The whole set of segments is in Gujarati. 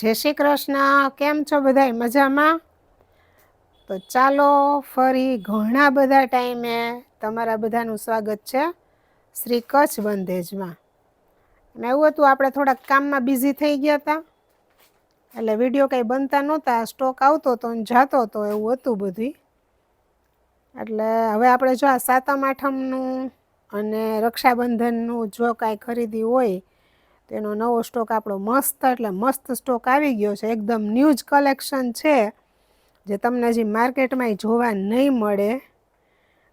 જય શ્રી કૃષ્ણ. કેમ છો બધાય? મજામાં? તો ચાલો ફરી ઘણા બધા ટાઈમે તમારા બધાનું સ્વાગત છે શ્રી કચ્છ બંધેજમાં. એવું હતું, આપણે થોડાક કામમાં બિઝી થઈ ગયા હતા એટલે વિડીયો કંઈ બનતા નહોતા, સ્ટોક આવતો હતો ને જાતો હતો, એવું હતું બધું. એટલે હવે આપણે જો આ સાતમ આઠમનું અને રક્ષાબંધનનું જો કાંઈ ખરીદી હોય તેનો નવો સ્ટોક આપણો મસ્ત એટલે મસ્ત સ્ટોક આવી ગયો છે. એકદમ ન્યૂ જ કલેક્શન છે જે તમને હજી માર્કેટમાં જોવા નહીં મળે.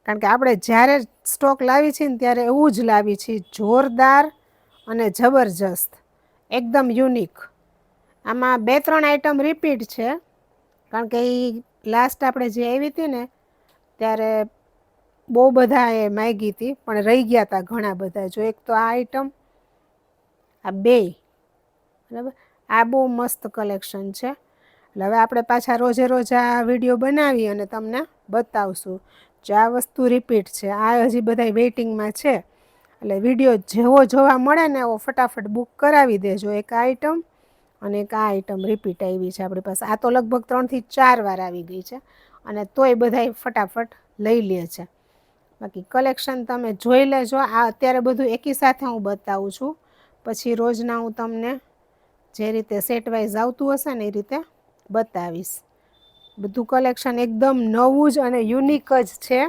કારણ કે આપણે જ્યારે સ્ટોક લાવી છીએ ને ત્યારે એવું જ લાવી છીએ, જોરદાર અને જબરજસ્ત, એકદમ યુનિક. આમાં 2-3 આઈટમ રિપીટ છે કારણ કે એ લાસ્ટ આપણે જે આવી હતી ને ત્યારે બહુ બધા એ માગી હતી પણ રહી ગયા હતા ઘણા બધા. જો એક તો આ આઈટમ, આ બે, બરાબર, આ બહુ મસ્ત કલેક્શન છે. એટલે હવે આપણે પાછા રોજે રોજ આ વિડીયો બનાવી અને તમને બતાવશું જે આ વસ્તુ રિપીટ છે. આ હજી બધા વેઇટિંગમાં છે એટલે વિડીયો જેવો જોવા મળે ને એવો ફટાફટ બુક કરાવી દેજો. એક આઈટમ અને એક આ આઈટમ રિપીટ આવી છે આપણી પાસે. આ તો લગભગ 3 થી 4 વાર આવી ગઈ છે અને તોય બધાય ફટાફટ લઈ લે છે. બાકી કલેક્શન તમે જોઈ લેજો. આ અત્યારે બધું એકી સાથે હું બતાવું છું, પછી રોજના હું તમને જે રીતે સેટ વાઇઝ આવતું હશે ને એ રીતે બતાવીશ. બધું કલેક્શન એકદમ નવું જ અને યુનિક જ છે.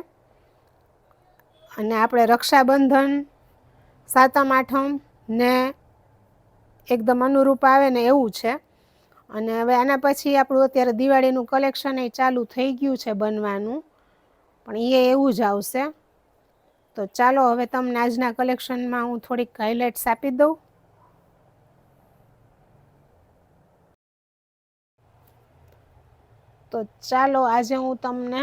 અને આપણે રક્ષાબંધન, સાતમ આઠમ ને એકદમ અનુરૂપ આવે ને એવું છે. અને હવે આના પછી આપણું અત્યારે દિવાળીનું કલેક્શન એ ચાલુ થઈ ગયું છે બનવાનું, પણ એ એવું જ આવશે. તો ચાલો હવે તમને આજના કલેક્શનમાં હું થોડીક હાઇલાઇટ્સ આપી દઉં. તો ચાલો આજે હું તમને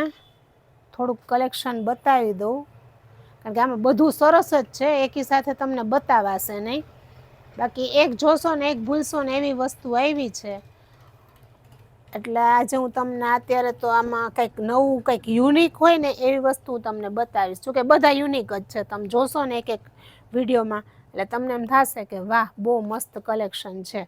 થોડુંક કલેક્શન બતાવી દઉં, કારણ કે આમાં બધું સરસ જ છે, એકી સાથે તમને બતાવાશે નહીં. બાકી એક જોશો ને એક ભૂલશો ને એવી વસ્તુ આવી છે. એટલે આજે હું તમને અત્યારે તો આમાં કંઈક નવું, કંઈક યુનિક હોય ને એવી વસ્તુ હું તમને બતાવીશ. જોકે બધા યુનિક જ છે, તમે જોશો ને એક એક વિડીયોમાં એટલે તમને એમ થશે કે વાહ, બહુ મસ્ત કલેક્શન છે.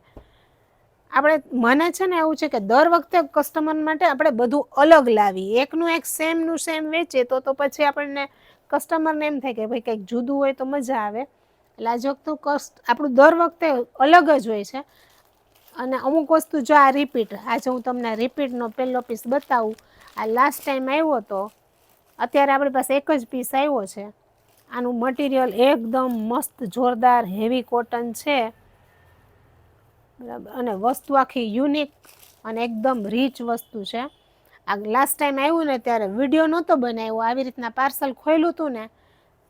મને છે ને એવું છે કે દર વખતે કસ્ટમર માટે આપણે બધું અલગ લાવીએ. એકનું એક સેમનું સેમ વેચીએ તો પછી આપણને કસ્ટમરને એમ થાય કે ભાઈ કંઈક જુદું હોય તો મજા આવે. એટલે આ જો આપણું દર વખતે અલગ જ હોય છે. અને અમુક વસ્તુ જો આ રિપીટ, આજે હું તમને રિપીટનો પહેલો પીસ બતાવું. આ લાસ્ટ ટાઈમ આવ્યો હતો, અત્યારે આપણી પાસે એક જ પીસ આવ્યો છે. આનું મટીરિયલ એકદમ મસ્ત જોરદાર હેવી કોટન છે, બરાબર, અને વસ્તુ આખી યુનિક અને એકદમ રીચ વસ્તુ છે. આ લાસ્ટ ટાઈમ આવ્યું ને ત્યારે વિડીયો નહોતો બનાવ્યો, આવી રીતના પાર્સલ ખોલ્યું હતું ને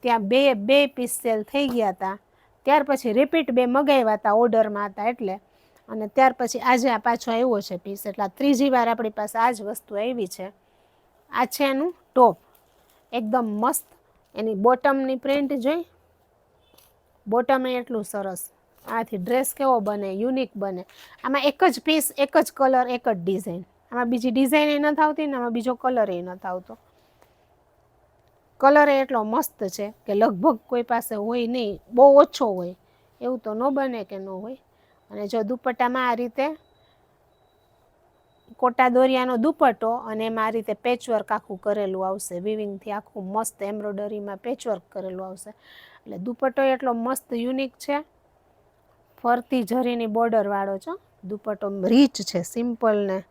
ત્યાં બે પીસ સેલ થઈ ગયા હતા. ત્યાર પછી રિપીટ 2 મગાવ્યા હતા, ઓર્ડરમાં હતા એટલે. અને ત્યાર પછી આજે આ પાછો આવ્યો છે પીસ, એટલે આ ત્રીજી વાર આપણી પાસે આ જ વસ્તુ આવી છે. આ છે એનું ટોપ, એકદમ મસ્ત. એની બોટમની પ્રિન્ટ જોઈ, બોટમ એટલું સરસ. આથી ડ્રેસ કેવો બને, યુનિક બને. આમાં એક જ પીસ, એક જ કલર, એક જ ડિઝાઇન. આમાં બીજી ડિઝાઇન એ નથી આવતી ને આમાં બીજો કલર એ નથી આવતો. કલર એટલો મસ્ત છે કે લગભગ કોઈ પાસે હોય નહીં, બહુ ઓછો હોય. એવું તો ન બને કે ન હોય. અને જો દુપટ્ટામાં આ રીતે કોટા દોરિયાનો દુપટ્ટો અને એમાં આ રીતે પેચવર્ક આખું કરેલું આવશે, વિવિંગથી આખું મસ્ત એમ્બ્રોઇડરીમાં પેચવર્ક કરેલું આવશે. એટલે દુપટ્ટો એટલો મસ્ત યુનિક છે, ફરતી જરીની બોર્ડરવાળો છે. દુપટ્ટો રીચ છે, સિમ્પલ ને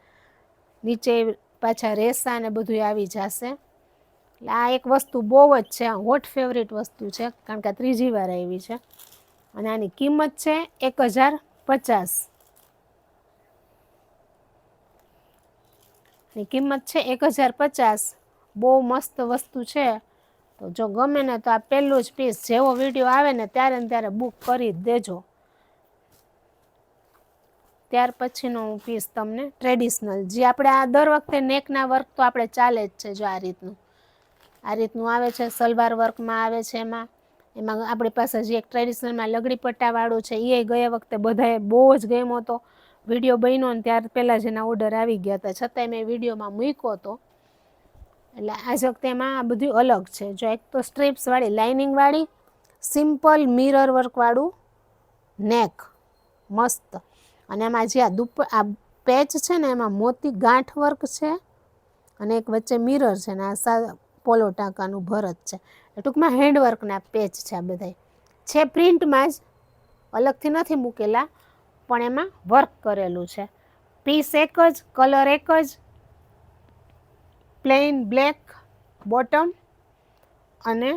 નીચે પાછા રેસા ને બધું આવી જશે. એટલે આ એક વસ્તુ બહુ જ છે, હોટ ફેવરિટ વસ્તુ છે, કારણ કે ત્રીજી વાર આવી છે. અને આની કિંમત છે 1050. ની કિંમત છે 1050. બહુ મસ્ત વસ્તુ છે. તો જો ગમે ને તો આ પહેલું જ પીસ જેવો વિડીયો આવે ને ત્યારે બુક કરી દેજો. ત્યાર પછીનો હું પીસ તમને ટ્રેડિશનલ, જે આપણે આ દર વખતે નેકના વર્ક તો આપણે ચાલે જ છે. જો આ રીતનું આવે છે, સલવાર વર્કમાં આવે છે. એમાં આપણી પાસે જે એક ટ્રેડિશનલમાં લગડી પટ્ટાવાળું છે એ ગયા વખતે બધાએ બહુ જ ગમ્યો હતો. વિડીયો બન્યો ને ત્યાર પહેલાં જ એના ઓર્ડર આવી ગયા હતા, છતાંય મેં વિડીયોમાં મૂક્યો હતો. એટલે આ જ વખતે એમાં આ બધું અલગ છે. જો એક તો સ્ટ્રીપ્સવાળી, લાઇનિંગવાળી, સિમ્પલ મિરર વર્કવાળું નેક, મસ્ત. અને એમાં જે આ પેચ છે ને એમાં મોતી ગાંઠ વર્ક છે અને એક વચ્ચે મિરર છે ને આ પોલો ટાંકાનું ભરત છે. ટૂંકમાં હેન્ડવર્કના પેચ છે. આ બધા છે પ્રિન્ટમાં જ, અલગથી નથી મૂકેલા, પણ એમાં વર્ક કરેલું છે. પીસ એક જ, કલર એક જ, પ્લેન બ્લેક બોટમ અને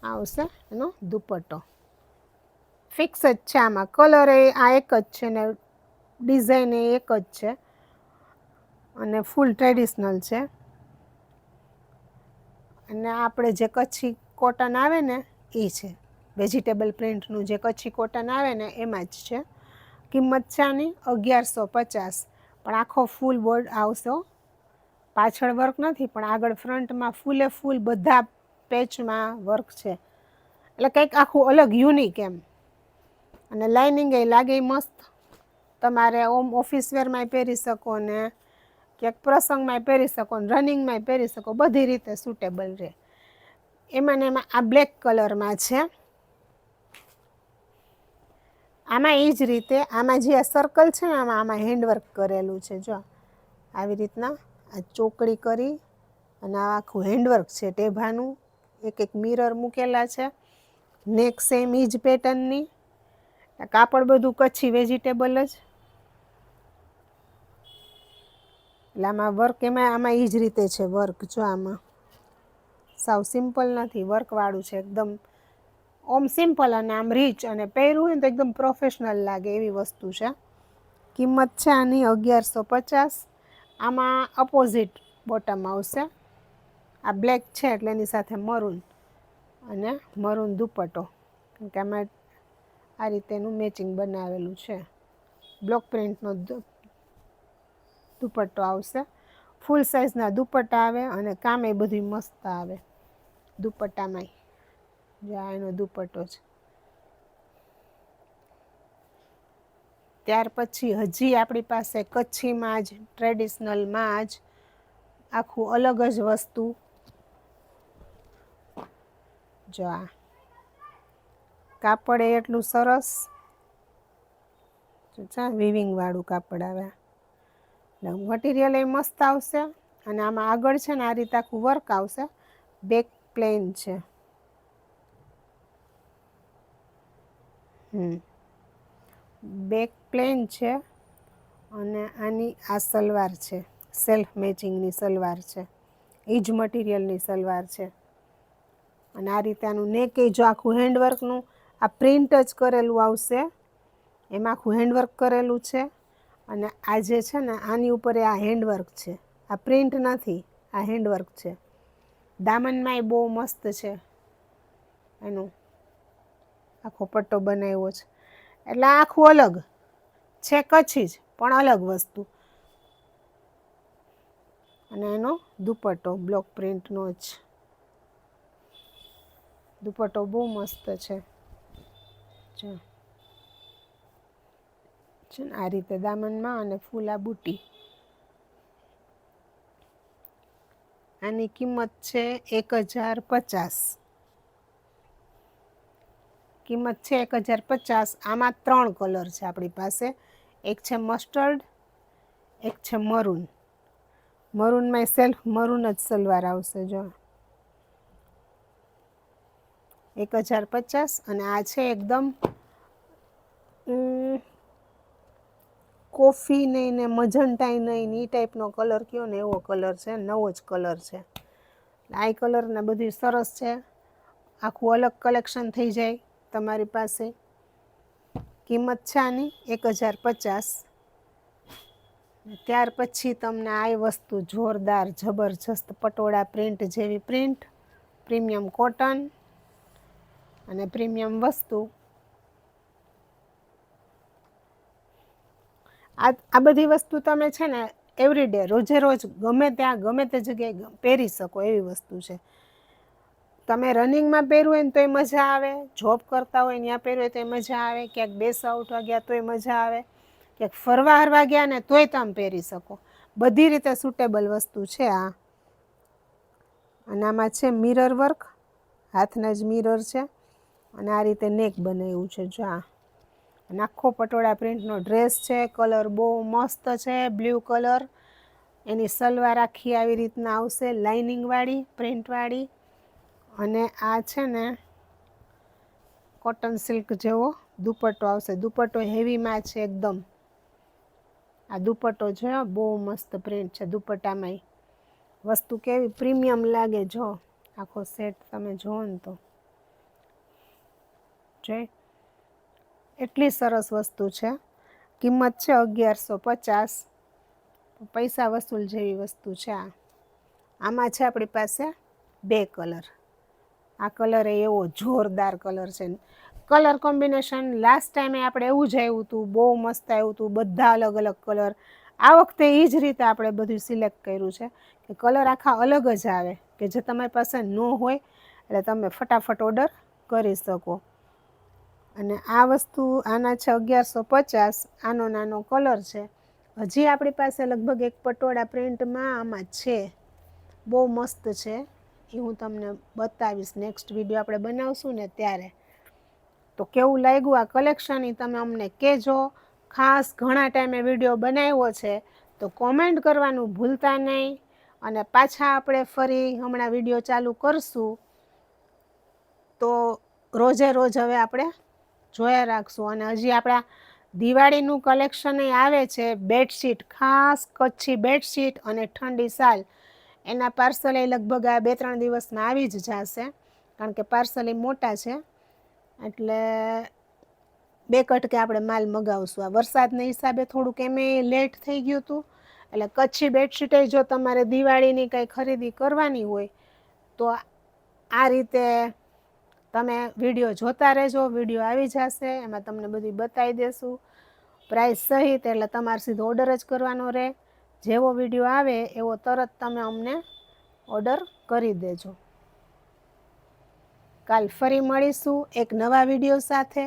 આવશે એનો દુપટ્ટો. ફિક્સ જ છે આમાં, કલર એ આ એક જ છે ને ડિઝાઇન એ એક જ છે અને ફૂલ ટ્રેડિશનલ છે. અને આપણે જે કચ્છી કોટન આવે ને એ છે, વેજીટેબલ પ્રિન્ટનું જે કચ્છી કોટન આવે ને એમાં જ છે. કિંમત છે આની 1150, પણ આખો ફૂલ બોર્ડ આવશે. પાછળ વર્ક નથી, પણ આગળ ફ્રન્ટમાં ફૂલે ફૂલ બધા પેચમાં વર્ક છે, એટલે કંઈક આખું અલગ યુનિક એમ. અને લાઇનિંગ એ લાગે મસ્ત, તમારે ઓફિસ વેરમાંય પહેરી શકો ને ક્યાંક પ્રસંગમાંય પહેરી શકો ને રનિંગમાંય પહેરી શકો, બધી રીતે સુટેબલ રહે. એમાં ને એમાં આ બ્લેક કલરમાં છે. આમાં એ જ રીતે આમાં જે આ સર્કલ છે ને આમાં હેન્ડવર્ક કરેલું છે. જો આવી રીતના આ ચોકડી કરી અને આ આખું હેન્ડવર્ક છે. ટેભાનું એક એક મિરર મૂકેલા છે. નેક સેમ ઈ જ પેટર્નની. કાપડ બધું કચ્છી વેજીટેબલ જ, એટલે આમાં વર્ક આમાં એ જ રીતે છે વર્ક. જો આમાં સાવ સિમ્પલ નથી, વર્કવાળું છે એકદમ. ઓમ સિમ્પલ અને આમ રીચ, અને પહેરવું હોય ને તો એકદમ પ્રોફેશનલ લાગે એવી વસ્તુ છે. કિંમત છે આની 1150. આમાં અપોઝિટ બોટમ આવશે. આ બ્લેક છે એટલે એની સાથે મરૂન અને મરૂન દુપટ્ટો, કે આમાં આ રીતેનું મેચિંગ બનાવેલું છે. બ્લોક પ્રિન્ટનો દુપટ્ટો આવશે. ફૂલ સાઇઝના દુપટ્ટા આવે અને કામ એ બધું મસ્ત આવે દુપટ્ટામાંય. જ્યાં એનો દુપટ્ટો છે. ત્યાર પછી હજી આપણી પાસે કચ્છીમાં જ ટ્રેડિશનલમાં જ આખું અલગ જ વસ્તુ. જો આ કાપડ એટલું સરસ, વિવિંગ વાળું કાપડ આવે, મટીરિયલ એ મસ્ત આવશે. અને આમાં આગળ છે ને આ રીતે આખું વર્ક આવશે. બેક પ્લેન છે. બેક પ્લેન છે અને આની આ સલવાર છે, સેલ્ફ મેચિંગની સલવાર છે, એ જ મટીરિયલની સલવાર છે. અને આ રીતે આનું નેક એ જો આખું હેન્ડવર્કનું આ પ્રિન્ટ જ કરેલું આવશે, એમાં આખું હેન્ડવર્ક કરેલું છે. અને આ જે છે ને આની ઉપર આ હેન્ડવર્ક છે, આ પ્રિન્ટ નથી, આ હેન્ડવર્ક છે. દામનમાં એ બહુ મસ્ત છે, એનું આખો પટ્ટો બનાવ્યો છે. એટલે આખું અલગ છે, કચ્છી જ પણ અલગ વસ્તુ. અને એનો દુપટ્ટો બ્લોક પ્રિન્ટનો જ દુપટ્ટો બહુ મસ્ત છે. જો આ રીતે દામનમાં અને ફૂલા બુટી. આની કિંમત છે 1050. કિંમત છે 1050. આમાં 3 કલર છે આપણી પાસે. એક છે મસ્ટર્ડ, એક છે મરૂન. મરૂનમાં સેલ્ફ મરૂન જ સલવાર આવશે. જો 1050. અને આ છે એકદમ કોફી નહીં ને મજન્ટાઈ નહીં, એ ટાઈપનો કલર કયો ને એવો કલર છે. નવો જ કલર છે. આ કલર ને બધું સરસ છે. આખું અલગ કલેક્શન થઈ જાય તમારી પાસે. કિંમત છે આની 1050. ત્યાર પછી તમને આ વસ્તુ જોરદાર જબરજસ્ત પટોળા પ્રિન્ટ જેવી પ્રિન્ટ, પ્રીમિયમ કોટન અને પ્રીમિયમ વસ્તુ. આ બધી વસ્તુ તમે છે ને એવરીડે, રોજે રોજ ગમે ત્યાં ગમે તે જગ્યાએ પહેરી શકો એવી વસ્તુ છે. તમે રનિંગમાં પહેરવું હોય ને તોય મજા આવે, જોબ કરતા હોય ત્યાં પહેરવું હોય તોય મજા આવે, ક્યાંક બેસવા ઉઠવા ગયા તોય મજા આવે, ક્યાંક ફરવા હરવા ગયા ને તોય તમે પહેરી શકો. બધી રીતે સુટેબલ વસ્તુ છે આ. અને આમાં છે મિરર વર્ક, હાથના જ મિરર છે અને આ રીતે નેક બનાવ્યું છે. જો આ અને આખો પટોળા પ્રિન્ટનો ડ્રેસ છે. કલર બહુ મસ્ત છે, બ્લુ કલર. એની સલવાર આખી આવી રીતના આવશે, લાઇનિંગવાળી, પ્રિન્ટવાળી. અને આ છે ને કોટન સિલ્ક જેવો દુપટ્ટો આવશે. દુપટ્ટો હેવીમાં છે એકદમ. આ દુપટ્ટો જો બહુ મસ્ત પ્રિન્ટ છે દુપટ્ટામાંય. વસ્તુ કેવી પ્રીમિયમ લાગે. જો આખો સેટ તમે જુઓ ને તો જોઈ એટલી સરસ વસ્તુ છે. કિંમત છે 1150. પૈસા વસૂલ જેવી વસ્તુ છે આ. આમાં છે આપણી પાસે 2 કલર. આ કલર એવો જોરદાર કલર છે. કલર કોમ્બિનેશન લાસ્ટ ટાઈમે આપણે એવું જ આવ્યું હતું, બહુ મસ્ત આવ્યું હતું, બધા અલગ અલગ કલર. આ વખતે એ જ રીતે આપણે બધું સિલેક્ટ કર્યું છે કે કલર આખા અલગ જ આવે, કે જે તમારી પાસે ન હોય એટલે તમે ફટાફટ ઓર્ડર કરી શકો. અને આ વસ્તુ આના છે 1150. આનો નાનો કલર છે. હજી આપણી પાસે લગભગ એક પટોળા પ્રિન્ટમાં આમાં છે, બહુ મસ્ત છે. એ હું તમને બતાવીશ નેક્સ્ટ વિડીયો આપણે બનાવશું ને ત્યારે. તો કેવું લાગ્યું આ કલેક્શન એ તમે અમને કહેજો. ખાસ ઘણા ટાઈમે વિડીયો બનાવ્યો છે તો કોમેન્ટ કરવાનું ભૂલતા નહીં. અને પાછા આપણે ફરી હમણાં વિડીયો ચાલુ કરશું તો રોજે રોજ હવે આપણે જોયા રાખશું. અને હજી આપણા દિવાળીનું કલેક્શન આવે છે. બેડશીટ, ખાસ કચ્છી બેડશીટ અને ઠંડી શાલ. એના પાર્સલ એ લગભગ આ 2-3 દિવસમાં આવી જ જશે, કારણ કે પાર્સલ એ મોટા છે એટલે 2 કટકે આપણે માલ મગાવશું. આ વરસાદના હિસાબે થોડુંક એમે લેટ થઈ ગયું હતું. એટલે કચ્છી બેડશીટ જો તમારે દિવાળીની કંઈ ખરીદી કરવાની હોય તો આ રીતે તમે વિડીયો જોતા રહેજો. વિડીયો આવી જશે, એમાં તમને બધું બતાવી દેશું પ્રાઇસ સહિત. એટલે તમારે સીધો ઓર્ડર જ કરવાનો રહે. જેવો વિડીયો આવે એવો તરત તમે અમને ઓર્ડર કરી દેજો. કાલ ફરી મળીશું એક નવા વિડીયો સાથે.